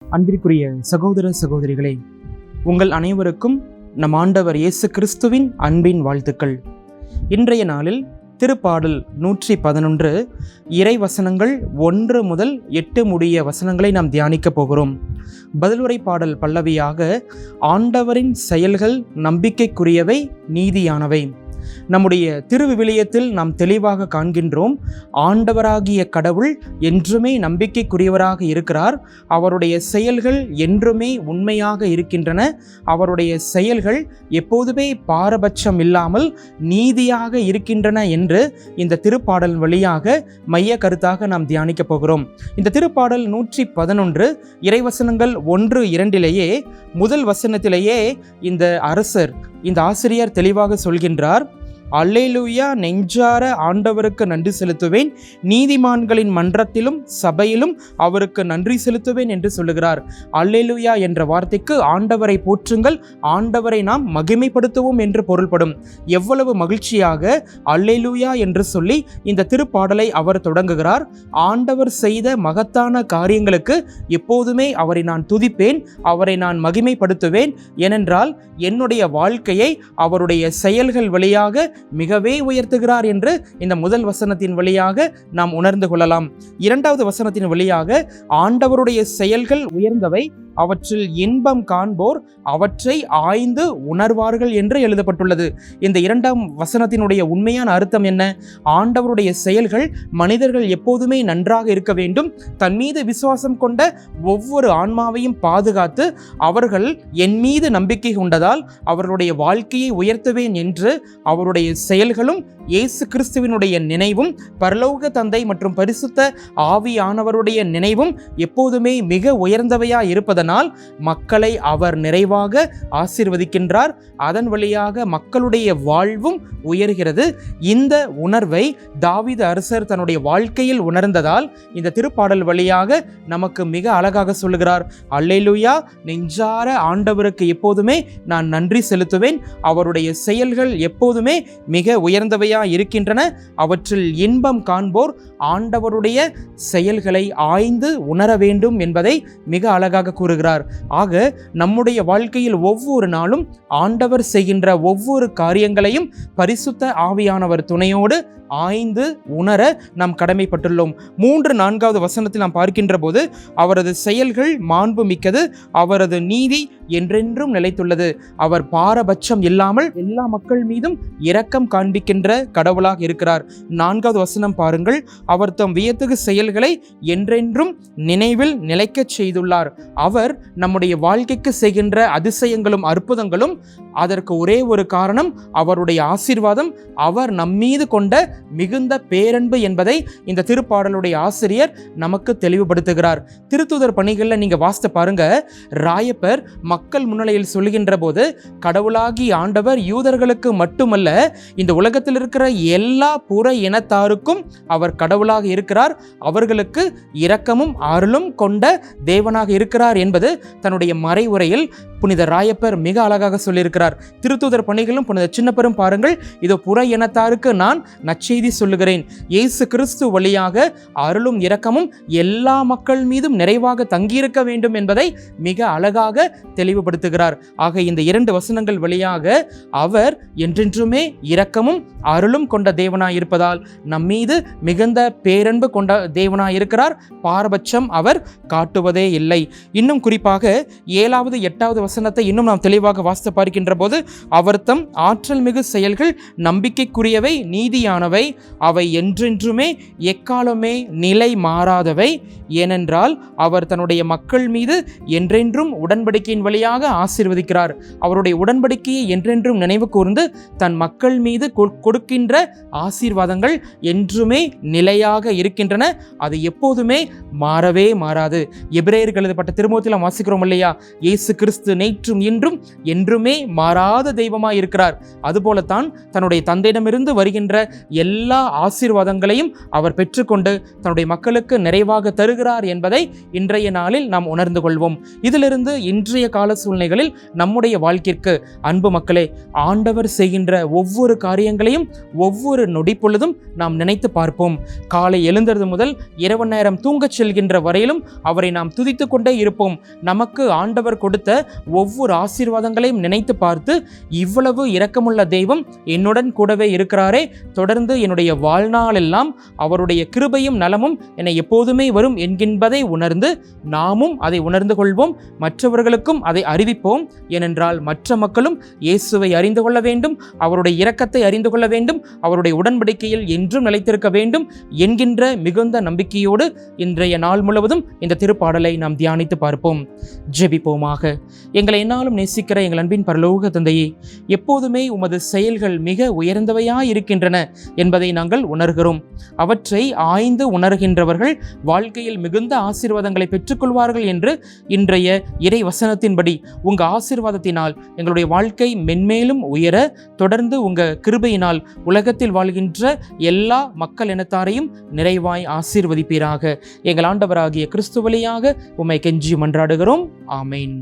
அன்பிற்குரிய சகோதர சகோதரிகளே, உங்கள் அனைவருக்கும் நம் ஆண்டவர் இயேசு கிறிஸ்துவின் அன்பின் வாழ்த்துக்கள். இன்றைய நாளில் திருப்பாடல் 111 இறை வசனங்கள் 1 முதல் 8 முடிய வசனங்களை நாம் தியானிக்க போகிறோம். பதிலுரை பாடல் பல்லவியாக, ஆண்டவரின் செயல்கள் நம்பிக்கைக்குரியவை, நீதியானவை. நம்முடைய திருவிவிலியத்தில் நாம் தெளிவாக காண்கின்றோம், ஆண்டவராகிய கடவுள் என்றுமே நம்பிக்கைக்குரியவராக இருக்கிறார். அவருடைய செயல்கள் என்றுமே உண்மையாக இருக்கின்றன. அவருடைய செயல்கள் எப்போதுமே பாரபட்சம் இல்லாமல் நீதியாக இருக்கின்றன என்று இந்த திருப்பாடல் வழியாக மைய கருத்தாக நாம் தியானிக்க போகிறோம். இந்த திருப்பாடல் 111 இறைவசனங்கள் 1-2 முதல் வசனத்திலேயே இந்த அரசர், இந்த ஆசிரியர் தெளிவாக சொல்கின்றார், அல்லேலூயா, நெஞ்சார ஆண்டவருக்கு நன்றி செலுத்துவேன், நீதிமான்களின் மன்றத்திலும் சபையிலும் அவருக்கு நன்றி செலுத்துவேன் என்று சொல்லுகிறார். அல்லேலூயா என்ற வார்த்தைக்கு ஆண்டவரை போற்றுங்கள், ஆண்டவரை நாம் மகிமைப்படுத்துவோம் என்று பொருள்படும். எவ்வளவு மகிழ்ச்சியாக அல்லேலூயா என்று சொல்லி இந்த திருப்பாடலை அவர் தொடங்குகிறார். ஆண்டவர் செய்த மகத்தான காரியங்களுக்கு எப்போதுமே அவரை நான் துதிப்பேன், அவரை நான் மகிமைப்படுத்துவேன். ஏனென்றால் என்னுடைய வாழ்க்கையை அவருடைய செயல்கள் வழியாக மிகவே உயர்த்துகிறார் என்று இந்த முதல் வசனத்தின் வழியாக நாம் உணர்ந்து கொள்ளலாம். இரண்டாவது வசனத்தின் வழியாக, ஆண்டவருடைய செயல்கள் உயர்ந்தவை, அவற்றில் இன்பம் காண்போர் அவற்றை ஆய்ந்து உணர்வார்கள் என்று எழுதப்பட்டுள்ளது. இந்த இரண்டாம் வசனத்தினுடைய உண்மையான அர்த்தம் என்ன? ஆண்டவருடைய செயல்கள் மனிதர்கள் எப்போதுமே நன்றாக இருக்க வேண்டும், தன் மீது விசுவாசம் கொண்ட ஒவ்வொரு ஆன்மாவையும் பாதுகாத்து அவர்கள் என் மீது நம்பிக்கை கொண்டதால் அவர்களுடைய வாழ்க்கையை உயர்த்துவேன் என்று அவருடைய செயல்களும் இயேசு கிறிஸ்துவினுடைய நினைவும் பரலோக தந்தை மற்றும் பரிசுத்த ஆவியானவருடைய நினைவும் எப்போதுமே மிக உயர்ந்தவையா இருப்பதனால் மக்களை அவர் நிறைவாக ஆசீர்வதிக்கின்றார். அதன் வழியாக மக்களுடைய வாழ்வும் உயர்கிறது. இந்த உணர்வை தாவீது அரசர் தன்னுடைய வாழ்க்கையில் உணர்ந்ததால் இந்த திருப்பாடல் வழியாக நமக்கு மிக அழகாக சொல்லுகிறார், அல்லேலூயா, நெஞ்சார ஆண்டவருக்கு எப்போதுமே நான் நன்றி செலுத்துவேன், அவருடைய செயல்கள் எப்போதுமே மிக உயர்ந்தவையா இருக்கின்றன, அவற்றில் இன்பம் காண்போர் ஆண்டவருடைய செயல்களை ஆய்ந்து உணர வேண்டும் என்பதை மிக அழகாக கூறுகிறார். ஆக நம்முடைய வாழ்க்கையில் ஒவ்வொரு நாளும் ஆண்டவர் செய்கின்ற ஒவ்வொரு காரியங்களையும் பரிசுத்த ஆவியானவர் துணையோடு ஆய்ந்து உணர நாம் கடமைப்பட்டுள்ளோம். 3-4வது வசனத்தில் நாம் பார்க்கின்ற போது, அவரது செயல்கள் மாண்பு மிக்கது, அவரது நீதி என்றென்றும் நிலைத்துள்ளது, அவர் பாரபட்சம் இல்லாமல் எல்லா மக்கள் மீதும் இரக்கம் காண்பிக்கின்ற கடவுளாக இருக்கிறார். 4வது வசனம் பாருங்கள், அவர் தம் வியத்தகு செயல்களை என்றென்றும் நினைவில் நிலைக்கச் செய்துள்ளார். அவர் நம்முடைய வாழ்க்கைக்கு செய்கின்ற அதிசயங்களும் அற்புதங்களும் அதற்கு ஒரே ஒரு காரணம், அவருடைய ஆசீர்வாதம், அவர் நம்மீது கொண்ட மிகுந்த பேரன்பு என்பதை இந்த திருப்பாடலுடைய ஆசிரியர் நமக்கு தெளிவுபடுத்துகிறார். திருத்தூதர் பணிகளில் நீங்க வாசித்து பாருங்க, ராயப்பர் மக்கள் முன்னிலையில் சொல்லுகின்ற போது, கடவுளாகி ஆண்டவர் யூதர்களுக்கு மட்டுமல்ல இந்த உலகத்தில் இருக்கிற எல்லா புற இனத்தாருக்கும் அவர் கடவுளாக இருக்கிறார், அவர்களுக்கு இரக்கமும் அருளும் கொண்ட தேவனாக இருக்கிறார் என்பது தன்னுடைய மறைவுரையில் புனித ராயப்பர் மிக அழகாக சொல்லியிருக்கிறார். திருத்தூதர் பணிகளும் புனித சின்னப்பரும் பாருங்கள், இதோ புற இனத்தாருக்கு நான் நற்செய்தி சொல்லுகிறேன், இயேசு கிறிஸ்து வழியாக அருளும் இரக்கமும் எல்லா மக்கள் மீதும் நிறைவாக தங்கியிருக்க வேண்டும் என்பதை மிக அழகாக தெளிவுபடுத்துகிறார். ஆக இந்த 2 வசனங்கள் வழியாக அவர் என்றென்றுமே இரக்கமும் அருளும் கொண்ட தேவனாய் இருப்பதால் நம்மீது மிகுந்த பேரன்பு கொண்ட தேவனாய் இருக்கிறார். பாரபட்சம் அவர் காட்டுவதே இல்லை. இன்னும் குறிப்பாக 7வது 8வது வசனத்தை இன்னும் நாம் தெளிவாக வாசித்து பார்க்கின்ற போது, அவர் தம் ஆற்றல் மிகு செயல்கள் நம்பிக்கைக்குரியவை, நீதியானவை, அவை என்றென்றுமே எக்காலமே நிலை மாறாதவை, ஏனென்றால் அவர் தன்னுடைய மக்கள் மீது என்றென்றும் உடன்படிக்கையின் வழியாக ஆசீர்வதிக்கிறார். அவருடைய உடன்படிக்கையை என்றென்றும் நினைவு கூர்ந்து தன் மக்கள் மீது கொடுக்கின்ற ஆசீர்வாதங்கள் என்றுமே நிலையாக இருக்கின்றன. அது எப்போதுமே மாறவே மாறாது. எபிரேயருக்கு எழுதப்பட்ட திருமுகத்தில் வாசிக்கிறோம் இல்லையா, இயேசு கிறிஸ்து நேற்றும் இன்றும் என்றுமே மாறாத தெய்வமாய் இருக்கிறார். அதுபோலத்தான் தன்னுடைய தந்தையிடமிருந்து வருகின்ற எல்லா ஆசீர்வாதங்களையும் அவர் பெற்றுக்கொண்டு தன்னுடைய மக்களுக்கு நிறைவாக தருகிறார் என்பதை இன்றைய நாளில் நாம் உணர்ந்து கொள்வோம். இதிலிருந்து இன்றைய கால சூழ்நிலைகளில் நம்முடைய வாழ்க்கைக்கு அன்பு மக்களே, ஆண்டவர் செய்கின்ற ஒவ்வொரு காரியங்களையும் ஒவ்வொரு நொடி பொழுதும் நாம் நினைத்து பார்ப்போம். காலை எழுந்தது முதல் இரவு நேரம் தூங்கச் செல்கின்ற வரையிலும் அவரை நாம் துதித்து கொண்டே இருப்போம். நமக்கு ஆண்டவர் கொடுத்த ஒவ்வொரு ஆசீர்வாதங்களையும் நினைத்து பார்த்து, இவ்வளவு இரக்கமுள்ள தெய்வம் என்னுடன் கூடவே இருக்கிறாரே, தொடர்ந்து என்னுடைய வாழ்நாள் எல்லாம் அவருடைய கிருபையும் நலமும் என்னை எப்போதுமே வரும் என்கின்றதை உணர்ந்து நாமும் அதை உணர்ந்து கொள்வோம், மற்றவர்களுக்கும் அதை அறிவிப்போம். ஏனென்றால் மற்ற மக்களும் இயேசுவை அறிந்து கொள்ள வேண்டும், அவருடைய இரக்கத்தை அறிந்து கொள்ள வேண்டும், அவருடைய உடன்படிக்கையில் என்றும் நிலைத்திருக்க வேண்டும் என்கின்ற மிகுந்த நம்பிக்கையோடு இன்றைய நாள் முழுவதும் இந்த திருப்பாடலை நாம் தியானித்து பார்ப்போம். ஜெபிப்போமாக. எங்களை என்னாலும் நேசிக்கிற எங்கள் அன்பின் பரலோக தந்தையே, எப்போதுமே உமது செயல்கள் மிக உயர்ந்தவையாய் இருக்கின்றன என்பதை நாங்கள் உணர்கிறோம். அவற்றை ஆய்ந்து உணர்கின்றவர்கள் வாழ்க்கையில் மிகுந்த ஆசீர்வாதங்களை பெற்றுக்கொள்வார்கள் என்று இன்றைய இறை வசனத்தின்படி உங்க ஆசீர்வாதத்தினால் எங்களுடைய வாழ்க்கை மென்மேலும் உயர, தொடர்ந்து உங்க கிருபையினால் உலகத்தில் வாழ்கின்ற எல்லா மக்கள் இனத்தாரையும் நிறைவாய் ஆசீர்வதிப்பீராக. எங்கள் ஆண்டவராகிய கிறிஸ்து வழியாக உம்மை கெஞ்சி மன்றாடுகிறோம். ஆமென்.